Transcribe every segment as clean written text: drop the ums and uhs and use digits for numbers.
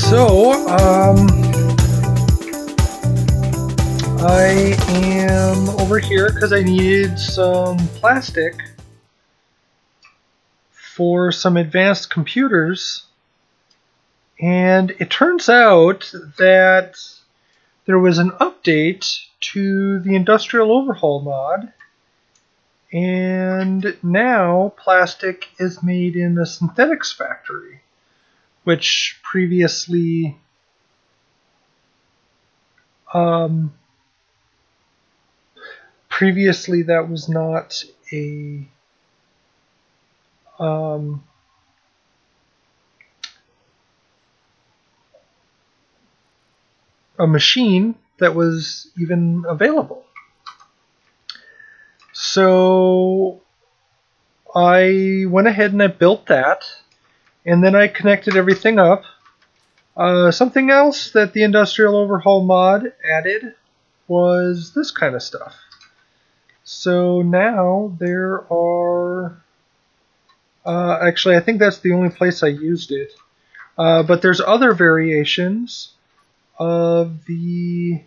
So, I am over here because I needed some plastic for some advanced computers, and it turns out that there was an update to the Industrial Overhaul mod, and now plastic is made in a synthetics factory, which previously that was not a machine that was even available. So I went ahead and I built that, and then I connected everything up. Something else that the Industrial Overhaul mod added was this kind of stuff. So now there are, actually I think that's the only place I used it, but there's other variations of the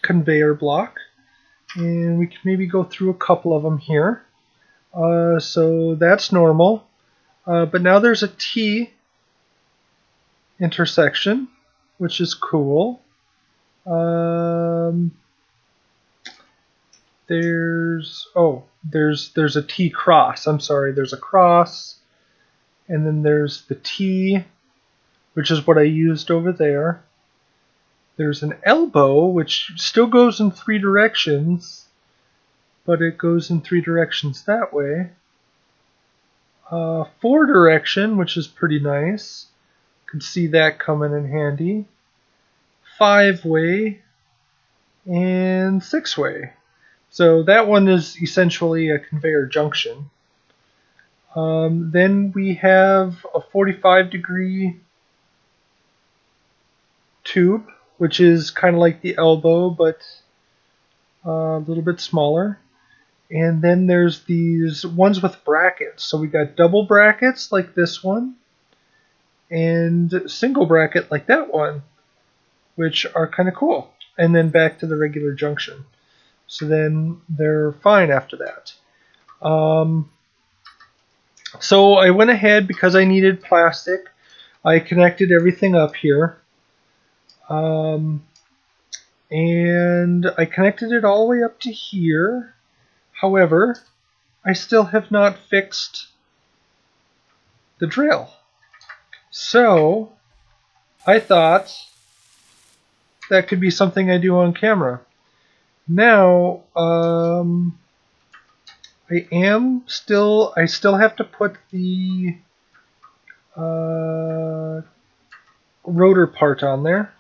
conveyor block, and we can maybe go through a couple of them here. So that's normal, but now there's a T intersection, which is cool. There's a T cross. I'm sorry, there's a cross, and then there's the T, which is what I used over there. There's an elbow, which still goes in 3 directions, but it goes in 3 directions that way. 4 direction, which is pretty nice. Could see that coming in handy. 5-way and 6-way. So that one is essentially a conveyor junction. Then we have a 45-degree tube, which is kind of like the elbow, but a little bit smaller. And then there's these ones with brackets. So we got double brackets like this one, and single bracket like that one, which are kind of cool. And then back to the regular junction. So then they're fine after that. So I went ahead, because I needed plastic, I connected everything up here. And I connected it all the way up to here. However, I still have not fixed the drill. So I thought that could be something I do on camera. Now, I still have to put the rotor part on there.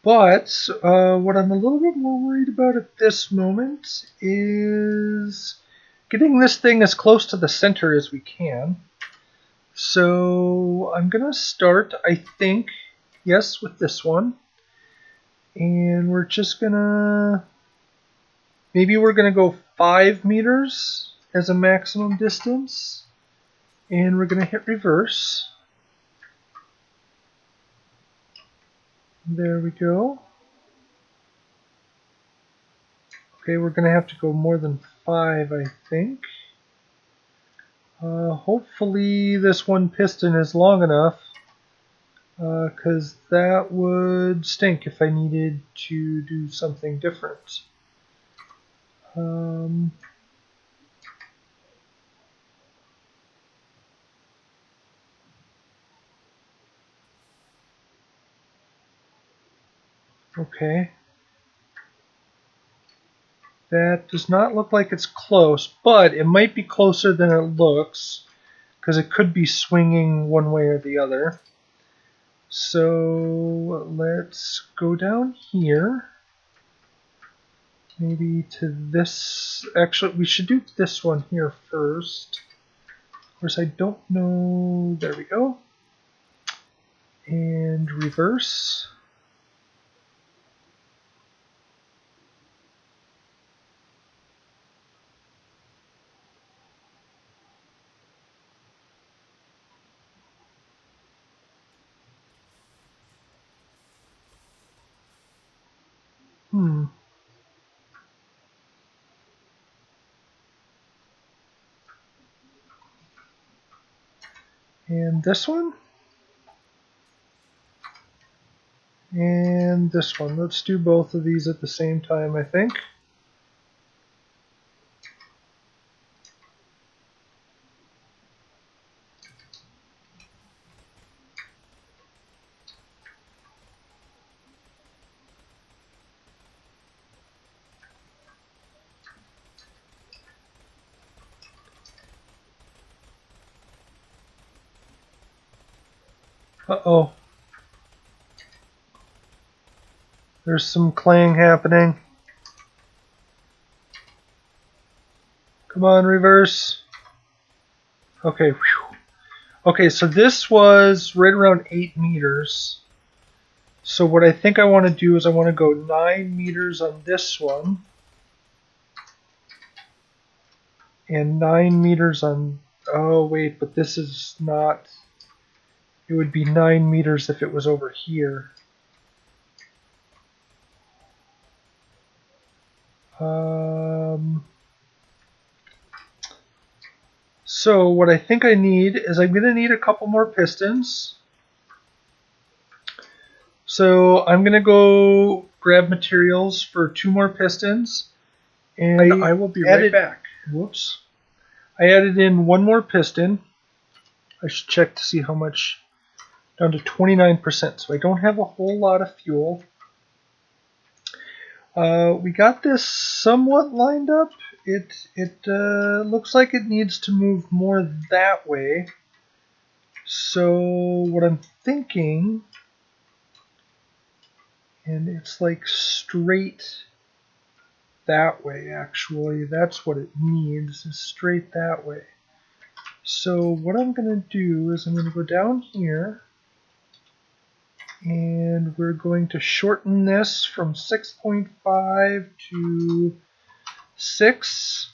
But what I'm a little bit more worried about at this moment is getting this thing as close to the center as we can. So I'm going to start, I think, yes, with this one. And we're just going to, maybe we're going to go 5 meters as a maximum distance. And we're going to hit reverse. There we go. Okay, we're going to have to go more than 5, I think. Hopefully this one piston is long enough, because that would stink if I needed to do something different. Okay. That does not look like it's close, but it might be closer than it looks, because it could be swinging one way or the other. So let's go down here. Maybe to this. Actually, we should do this one here first. Of course, I don't know. There we go. And reverse. And this one. And this one. Let's do both of these at the same time, I think. Uh-oh. There's some clang happening. Come on, reverse. Okay. Whew. Okay, so this was right around 8 meters. So what I think I want to do is I want to go 9 meters on this one. And 9 meters on... Oh, wait, but this is not... It would be 9 meters if it was over here. So what I think I need is I'm going to need a couple more pistons. So I'm going to go grab materials for 2 more pistons. And I will be right back. Whoops. I added in 1 more piston. I should check to see how much. Down to 29%. So I don't have a whole lot of fuel. We got this somewhat lined up. It looks like it needs to move more that way. So what I'm thinking, and it's like straight that way actually. That's what it needs, is straight that way. So what I'm going to do is I'm going to go down here. And we're going to shorten this from 6.5 to 6.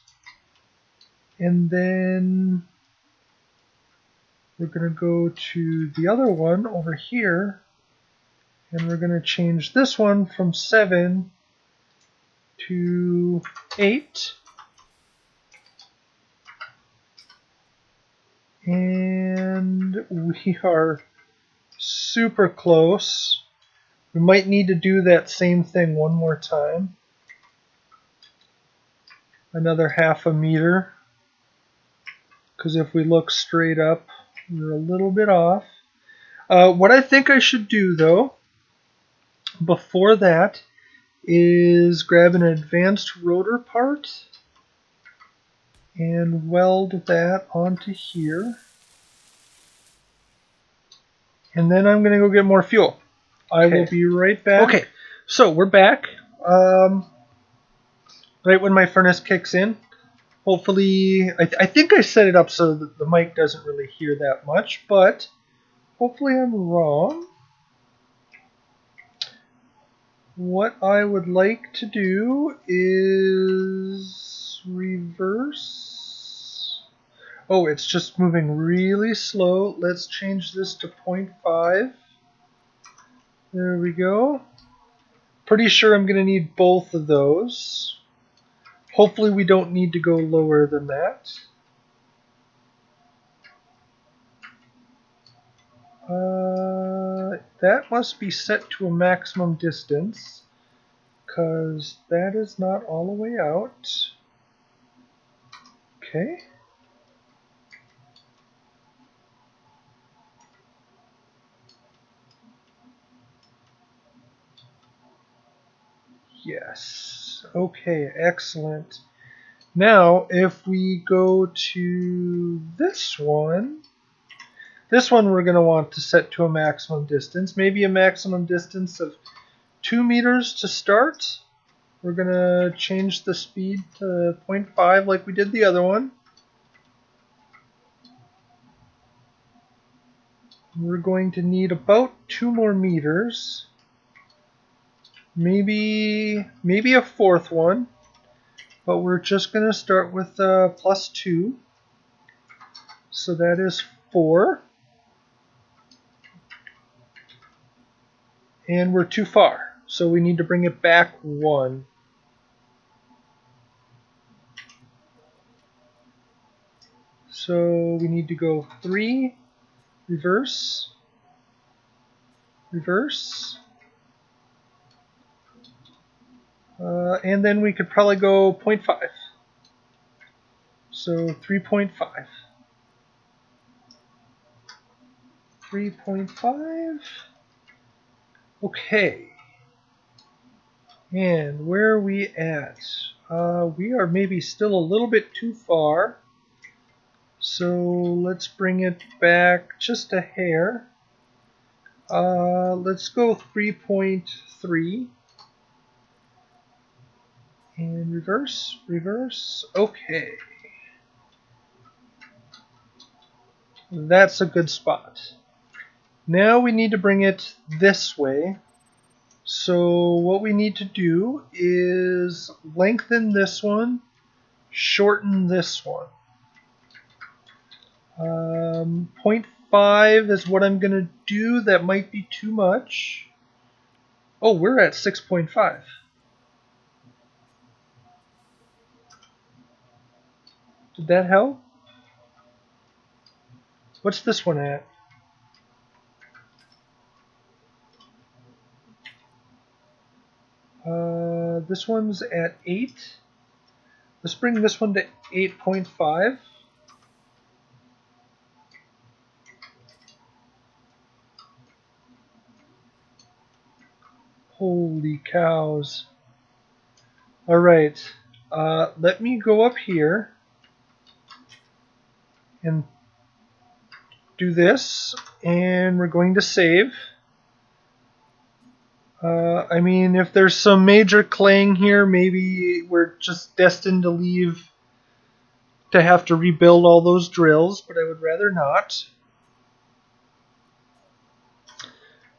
And then we're going to go to the other one over here. And we're going to change this one from 7 to 8. And we are super close. We might need to do that same thing one more time. Another 1/2 meter. Because if we look straight up, we're a little bit off. What I think I should do, though, before that, is grab an advanced rotor part and weld that onto here. And then I'm going to go get more fuel. I will be right back. Okay, so we're back. Right when my furnace kicks in. Hopefully, I think I set it up so that the mic doesn't really hear that much, but hopefully I'm wrong. What I would like to do is reverse. Oh, it's just moving really slow. Let's change this to 0.5. There we go. Pretty sure I'm going to need both of those. Hopefully we don't need to go lower than that. That must be set to a maximum distance, because that is not all the way out. Okay. Yes. Okay, excellent. Now, if we go to this one we're going to want to set to a maximum distance, maybe a maximum distance of 2 meters to start. We're going to change the speed to 0.5 like we did the other one. We're going to need about 2 more meters. Maybe a 4th one. But we're just going to start with +2. So that is 4. And we're too far. So we need to bring it back 1. So we need to go 3, reverse, reverse. And then we could probably go 0.5. So 3.5. 3.5. Okay. And where are we at? We are maybe still a little bit too far. So let's bring it back just a hair. Let's go 3.3. And reverse, reverse. Okay. That's a good spot. Now we need to bring it this way. So what we need to do is lengthen this one, shorten this one. 0.5 is what I'm going to do. That might be too much. Oh, we're at 6.5. Did that help? What's this one at? This one's at 8. Let's bring this one to 8.5. Holy cows. Alright, let me go up here and do this, and we're going to save. I mean, if there's some major clang here, maybe we're just destined to have to rebuild all those drills, but I would rather not.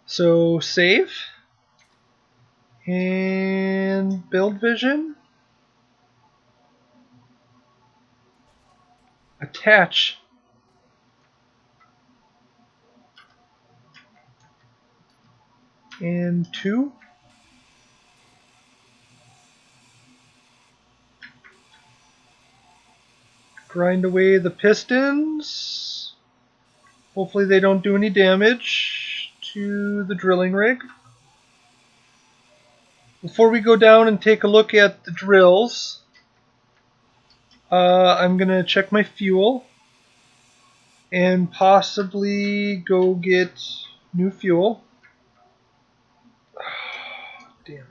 So save and build vision, attach. And 2. Grind away the pistons. Hopefully they don't do any damage to the drilling rig. Before we go down and take a look at the drills, I'm going to check my fuel and possibly go get new fuel. Damn it.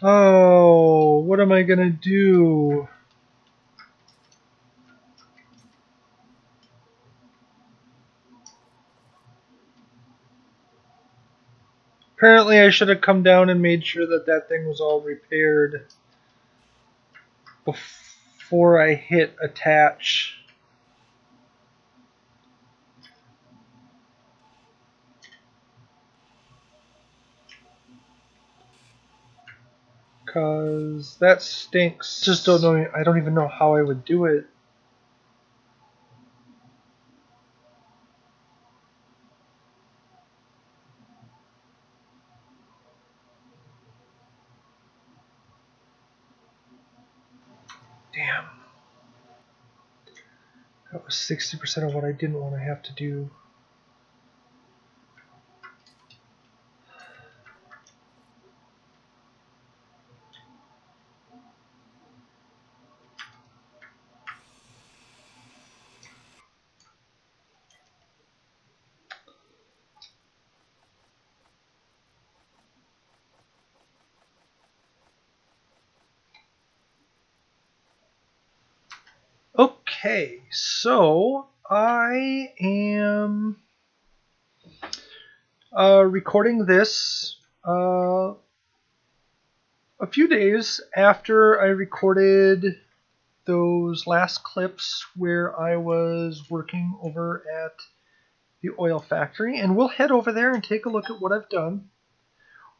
Oh, what am I going to do? Apparently I should have come down and made sure that that thing was all repaired before I hit attach. Cause that stinks. Just don't know. I don't even know how I would do it. Damn. That was 60% of what I didn't want to have to do. Okay, so I am recording this a few days after I recorded those last clips where I was working over at the oil factory, and we'll head over there and take a look at what I've done.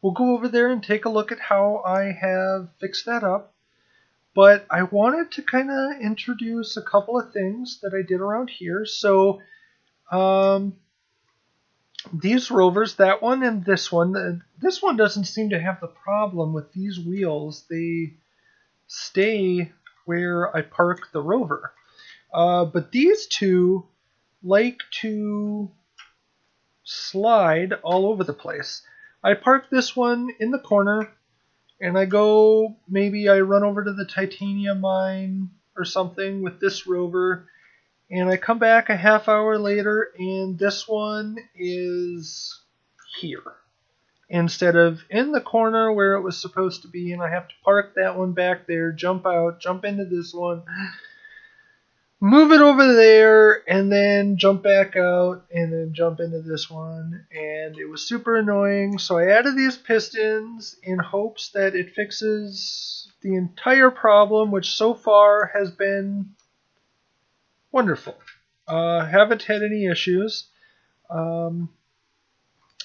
we'll go over there and take a look at how I have fixed that up. But I wanted to kind of introduce a couple of things that I did around here. So these rovers, that one and this one doesn't seem to have the problem with these wheels. They stay where I park the rover. But these two like to slide all over the place. I park this one in the corner, and maybe I run over to the titanium mine or something with this rover, and I come back a half hour later, and this one is here instead of in the corner where it was supposed to be, and I have to park that one back there, jump out, jump into this one, move it over there, and then jump back out, and then jump into this one, and it was super annoying. So I added these pistons in hopes that it fixes the entire problem, which so far has been wonderful. Haven't had any issues.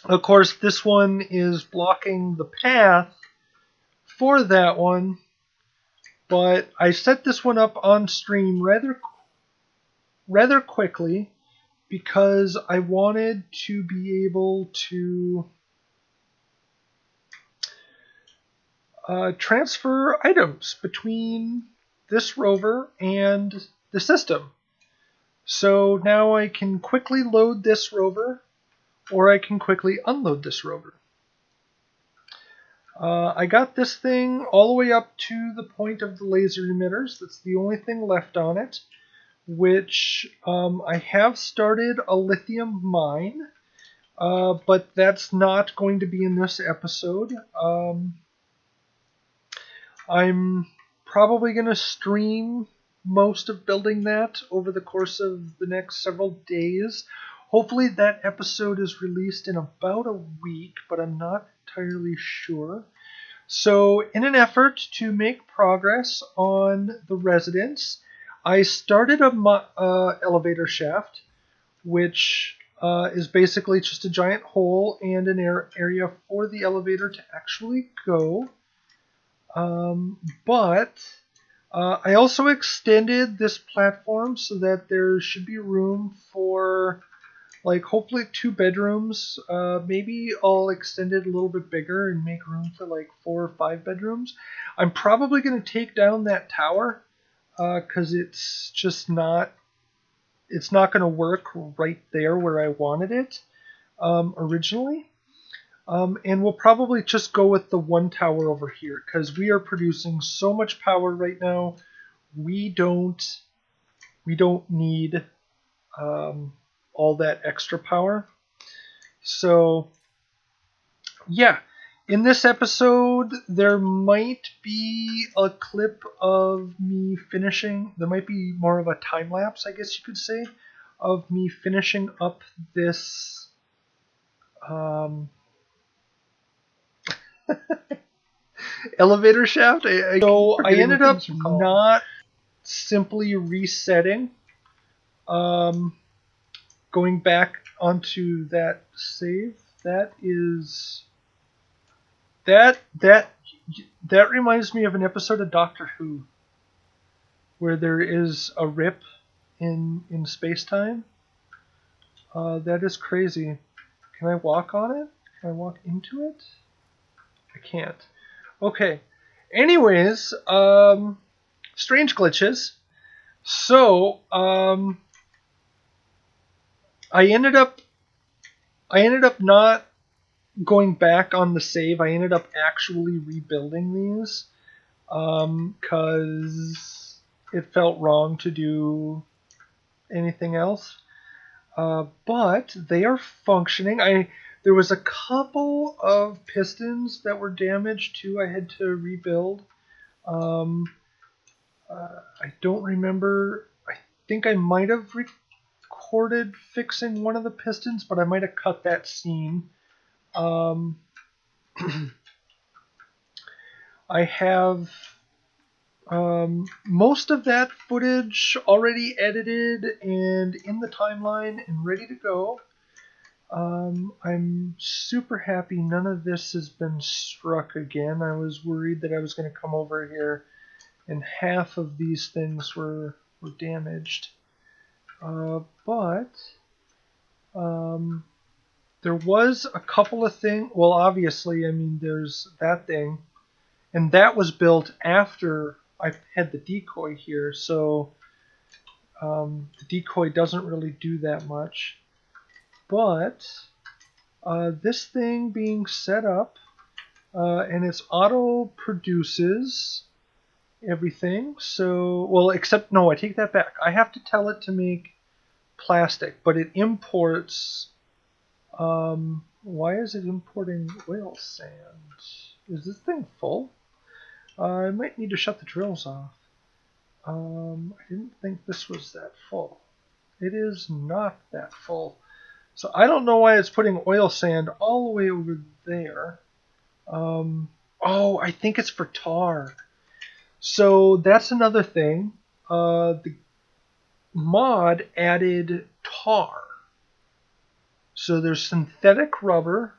Of course, this one is blocking the path for that one, but I set this one up on stream rather quickly because I wanted to be able to transfer items between this rover and the system. So now I can quickly load this rover, or I can quickly unload this rover. I got this thing all the way up to the point of the laser emitters. That's the only thing left on it, which I have started a lithium mine, but that's not going to be in this episode. I'm probably going to stream most of building that over the course of the next several days. Hopefully that episode is released in about a week, but I'm not entirely sure. So in an effort to make progress on the residence, I started a elevator shaft, which is basically just a giant hole and an area for the elevator to actually go. But I also extended this platform so that there should be room for, like, hopefully 2 bedrooms. Maybe I'll extend it a little bit bigger and make room for like 4 or 5 bedrooms. I'm probably going to take down that tower because it's just not going to work right there where I wanted it originally. And we'll probably just go with the one tower over here because we are producing so much power right now. We don't need all that extra power. So yeah, in this episode there might be a clip of me finishing. There might be more of a time lapse, I guess you could say, of me finishing up this elevator shaft. So I ended up not simply resetting, going back onto that save. That reminds me of an episode of Doctor Who where there is a rip in space-time. That is crazy. Can I walk on it? Can I walk into it? I can't. Okay. Anyways, strange glitches. So, I ended up not going back on the save. I ended up actually rebuilding these because it felt wrong to do anything else. But they are functioning. There was a couple of pistons that were damaged too. I had to rebuild. I don't remember. I think I might have recorded fixing one of the pistons, but I might have cut that scene. I have most of that footage already edited and in the timeline and ready to go. I'm super happy none of this has been struck again. I was worried that I was going to come over here and half of these things were damaged. But there was a couple of things. Well, obviously, I mean, there's that thing. And that was built after I had the decoy here, so the decoy doesn't really do that much. But this thing being set up, and it's auto produces everything. So, well, except, no, I take that back. I have to tell it to make plastic, but it imports. Why is it importing oil sand? Is this thing full? I might need to shut the drills off. I didn't think this was that full. It is not that full. So I don't know why it's putting oil sand all the way over there. Oh, I think it's for tar. So that's another thing. The mod added tar. So there's synthetic rubber,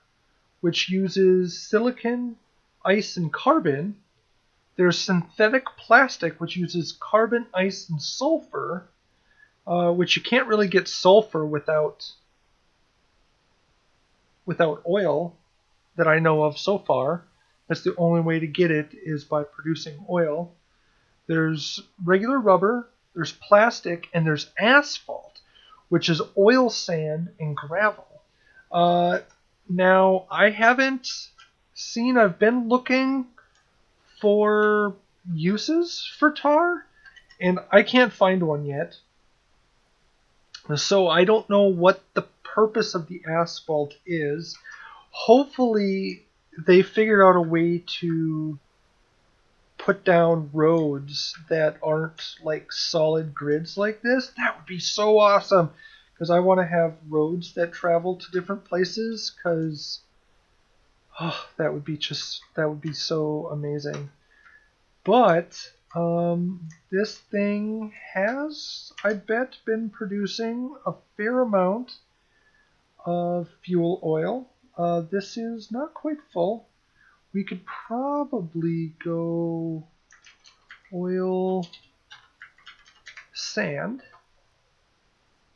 which uses silicon, ice, and carbon. There's synthetic plastic, which uses carbon, ice, and sulfur, which you can't really get sulfur without oil that I know of so far. That's the only way to get it is by producing oil. There's regular rubber, there's plastic, and there's asphalt, which is oil sand and gravel. Now, I haven't seen, I've been looking for uses for tar, and I can't find one yet. So I don't know what the purpose of the asphalt is. Hopefully they figure out a way to put down roads that aren't like solid grids like this. That would be so awesome, because I want to have roads that travel to different places, because that would be so amazing. But this thing has, I bet, been producing a fair amount of fuel oil. This is not quite full. We could probably go oil sand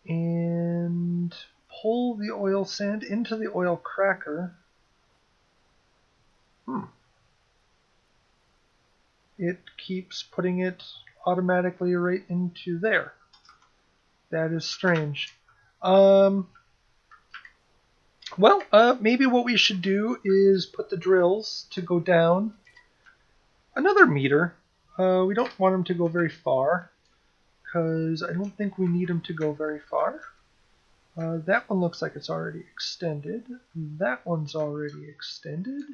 and pull the oil sand into the oil cracker. It keeps putting it automatically right into there. That is strange. Maybe what we should do is put the drills to go down another meter. We don't want them to go very far, because I don't think we need them to go very far. That one looks like it's already extended. That one's already extended.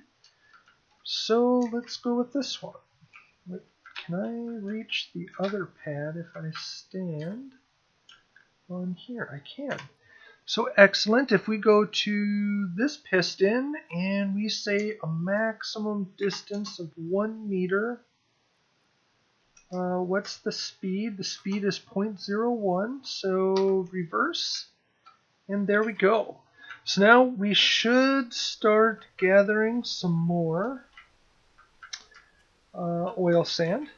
So let's go with this one. Can I reach the other pad if I stand on here? I can. So excellent. If we go to this piston and we say a maximum distance of 1 meter, what's the speed? The speed is 0.01, so reverse, and there we go. So now we should start gathering some more oil sand.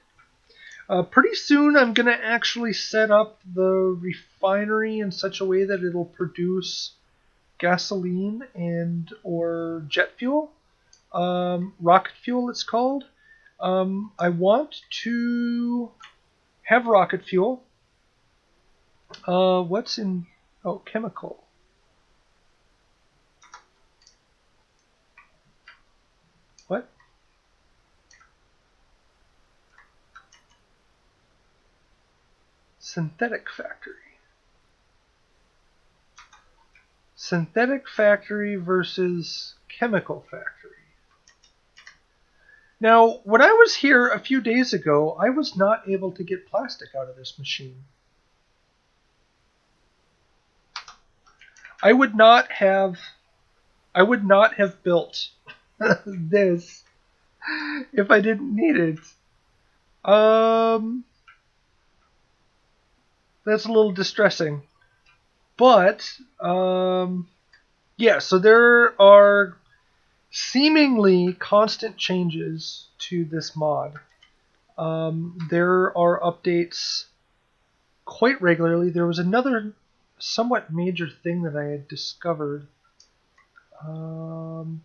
Pretty soon I'm going to actually set up the refinery in such a way that it'll produce gasoline and or jet fuel, rocket fuel it's called. I want to have rocket fuel. What's in, chemical. What? Synthetic factory. Synthetic factory versus chemical factory. Now, when I was here a few days ago, I was not able to get plastic out of this machine. I would not have built this if I didn't need it. That's a little distressing. But Yeah, so there are seemingly constant changes to this mod. There are updates quite regularly. There was another somewhat major thing that I had discovered. Um,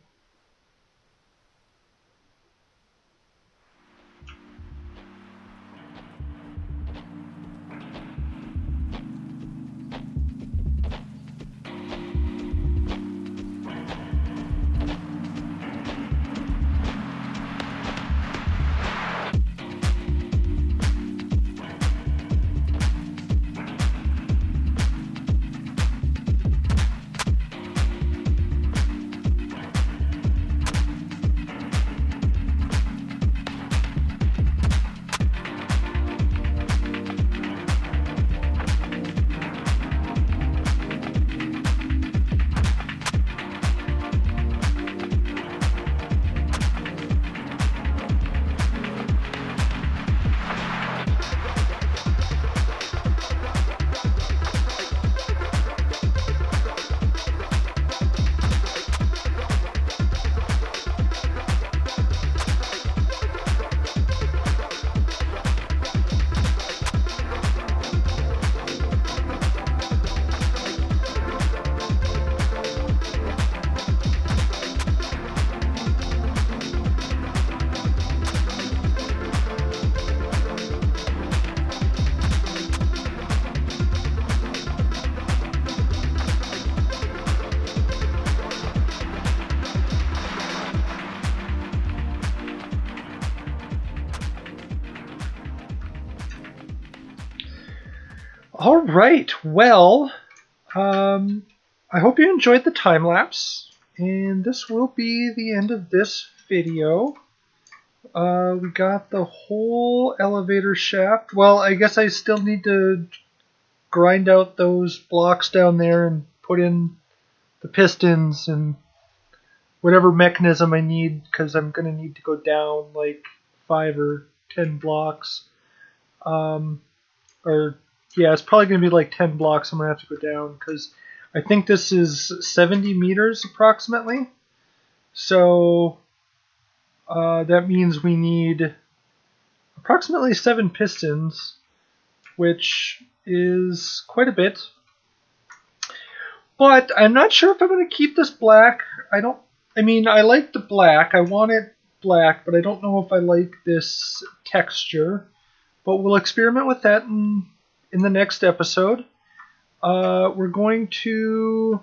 all right, well, um, I hope you enjoyed the time lapse, and this will be the end of this video. We got the whole elevator shaft. Well, I guess I still need to grind out those blocks down there and put in the pistons and whatever mechanism I need, because I'm going to need to go down like 5 or 10 blocks. Or, yeah, it's probably going to be like 10 blocks I'm going to have to go down, because I think this is 70 meters approximately. So that means we need approximately 7 pistons, which is quite a bit. But I'm not sure if I'm going to keep this black. I mean, I like the black. I want it black, but I don't know if I like this texture. But we'll experiment with that in the next episode. We're going to,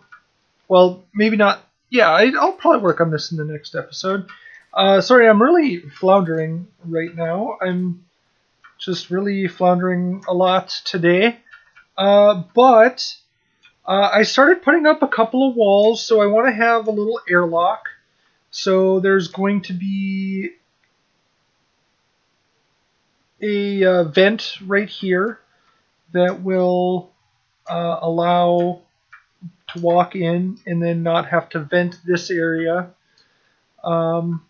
well, maybe not. Yeah, I'll probably work on this in the next episode. Sorry, I'm really floundering right now. I'm just really floundering a lot today. But I started putting up a couple of walls, so I want to have a little airlock. So there's going to be a vent right here that will allow to walk in and then not have to vent this area. And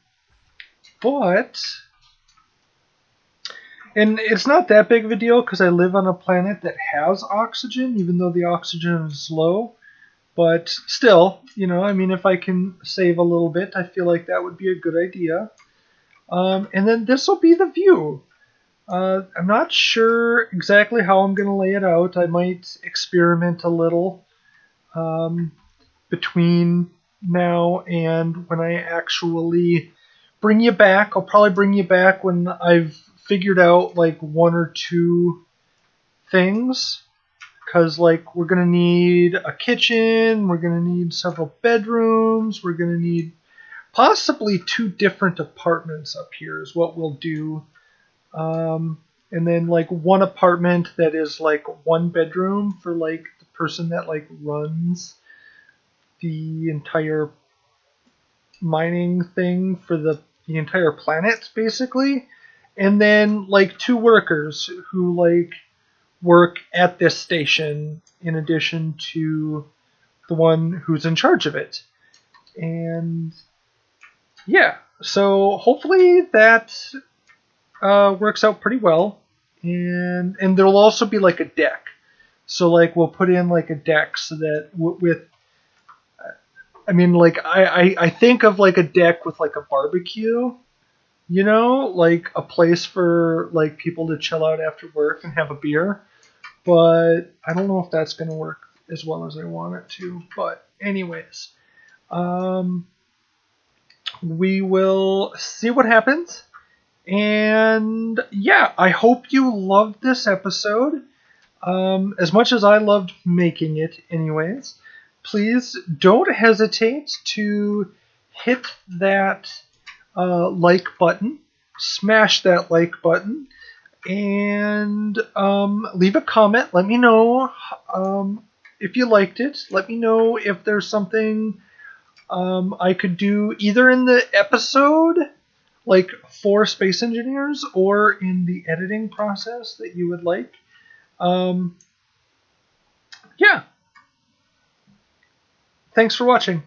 it's not that big of a deal because I live on a planet that has oxygen, even though the oxygen is low. But still, I mean, if I can save a little bit, I feel like that would be a good idea. And then this will be the view. I'm not sure exactly how I'm going to lay it out. I might experiment a little between now and when I actually bring you back. I'll probably bring you back when I've figured out like 1 or 2 things. Because, like, we're going to need a kitchen, we're going to need several bedrooms, we're going to need possibly 2 different apartments up here is what we'll do. And then, like, 1 apartment that is, like, 1 bedroom for, like, the person that, like, runs the entire mining thing for the entire planet, basically. And then, like, 2 workers who, like, work at this station in addition to the one who's in charge of it. And yeah, so hopefully that works out pretty well. And there'll also be like a deck. So like we'll put in like a deck so that with I mean, like I think of like a deck with like a barbecue, you know, like a place for like people to chill out after work and have a beer. But I don't know if that's going to work as well as I want it to. But anyways, um, we will see what happens. And yeah, I hope you loved this episode as much as I loved making it, anyways. Please don't hesitate to hit that like button, smash that like button, and leave a comment. Let me know if you liked it. Let me know if there's something I could do either in the episode, like for Space Engineers, or in the editing process that you would like. Yeah. Thanks for watching.